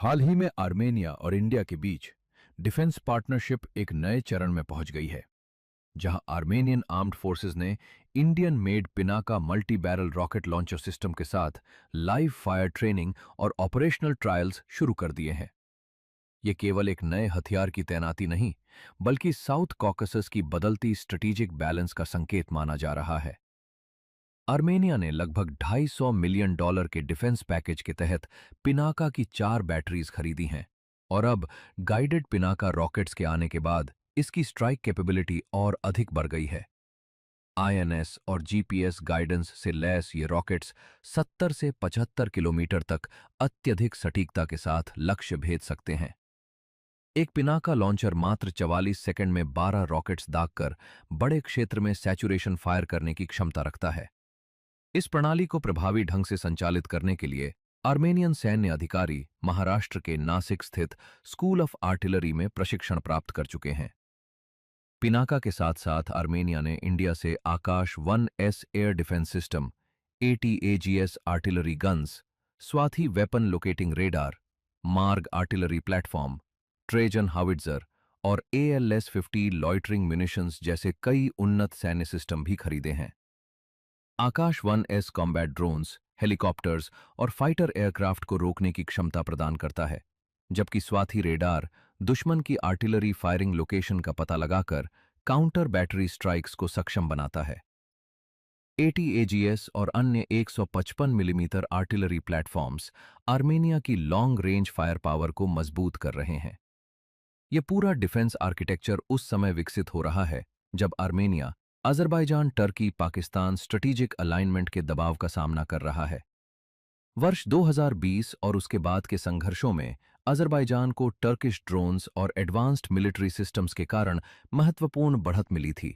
हाल ही में आर्मेनिया और इंडिया के बीच डिफेंस पार्टनरशिप एक नए चरण में पहुंच गई है, जहां आर्मेनियन आर्म्ड फोर्सेस ने Indian made Pinaka multi barrel rocket launcher system के साथ लाइव फायर ट्रेनिंग और ऑपरेशनल ट्रायल्स शुरू कर दिए हैं। ये केवल एक नए हथियार की तैनाती नहीं, बल्कि साउथ कॉकसस की बदलती स्ट्रेटेजिक बैलेंस का संकेत माना जा रहा है। आर्मेनिया ने लगभग $250 मिलियन के डिफेंस पैकेज के तहत पिनाका की 4 बैटरीज खरीदी हैं, और अब गाइडेड पिनाका रॉकेट्स के आने के बाद इसकी स्ट्राइक कैपेबिलिटी और अधिक बढ़ गई है। आईएनएस और जीपीएस गाइडेंस से लैस ये रॉकेट्स 70 से 75 किलोमीटर तक अत्यधिक सटीकता के साथ लक्ष्य भेद सकते हैं। एक पिनाका लॉन्चर मात्र 44 सेकंड में 12 रॉकेट्स दागकर बड़े क्षेत्र में सैचुरेशन फायर करने की क्षमता रखता है। इस प्रणाली को प्रभावी ढंग से संचालित करने के लिए आर्मेनियन सैन्य अधिकारी महाराष्ट्र के नासिक स्थित स्कूल ऑफ आर्टिलरी में प्रशिक्षण प्राप्त कर चुके हैं। पिनाका के साथ साथ आर्मेनिया ने इंडिया से Akash 1S air defence system, ATAGS artillery guns, Swathi weapon locating radar, Marg artillery platform, Trajan howitzer और ALS-50 लॉइटरिंग म्यूनिशंस जैसे कई उन्नत सैन्य सिस्टम भी खरीदे हैं। आकाश 1S कॉम्बैट ड्रोन्स, हेलीकॉप्टर्स और फाइटर एयरक्राफ्ट को रोकने की क्षमता प्रदान करता है, जबकि स्वाथी रेडार दुश्मन की आर्टिलरी फायरिंग लोकेशन का पता लगाकर काउंटर बैटरी स्ट्राइक्स को सक्षम बनाता है। ATAGS और अन्य 155 मिलीमीटर आर्टिलरी प्लेटफॉर्म्स आर्मेनिया की लॉन्ग रेंज फायर पावर को मजबूत कर रहे हैं। यह पूरा डिफेंस आर्किटेक्चर उस समय विकसित हो रहा है जब Armenia Azerbaijan, Turkey, Pakistan strategic alignment के दबाव का सामना कर रहा है। वर्ष 2020 और उसके बाद के संघर्षों में अजरबैजान को टर्किश ड्रोन्स और एडवांस्ड मिलिट्री सिस्टम्स के कारण महत्वपूर्ण बढ़त मिली थी,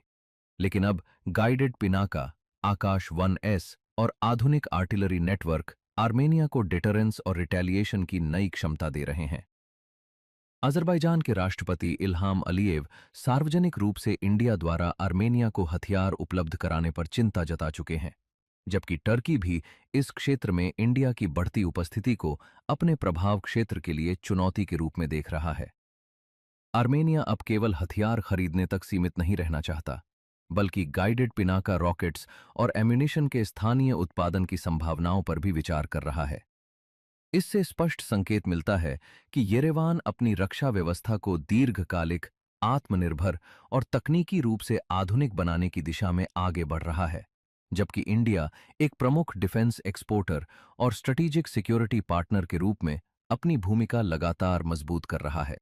लेकिन अब गाइडेड पिनाका, आकाश 1S और आधुनिक आर्टिलरी नेटवर्क आर्मेनिया को डिटरेंस और रिटेलिएशन की नई क्षमता दे रहे हैं। अजरबैजान के राष्ट्रपति इल्हाम अलीयेव सार्वजनिक रूप से इंडिया द्वारा आर्मेनिया को हथियार उपलब्ध कराने पर चिंता जता चुके हैं, जबकि टर्की भी इस क्षेत्र में इंडिया की बढ़ती उपस्थिति को अपने प्रभाव क्षेत्र के लिए चुनौती के रूप में देख रहा है। आर्मेनिया अब केवल हथियार खरीदने तक सीमित नहीं रहना चाहता, बल्कि गाइडेड पिनाका रॉकेट्स और एम्यूनिशन के स्थानीय उत्पादन की संभावनाओं पर भी विचार कर रहा है। इससे स्पष्ट संकेत मिलता है कि येरेवान अपनी रक्षा व्यवस्था को दीर्घकालिक, आत्मनिर्भर और तकनीकी रूप से आधुनिक बनाने की दिशा में आगे बढ़ रहा है, जबकि इंडिया एक प्रमुख डिफेंस एक्सपोर्टर और स्ट्रेटेजिक सिक्योरिटी पार्टनर के रूप में अपनी भूमिका लगातार मजबूत कर रहा है।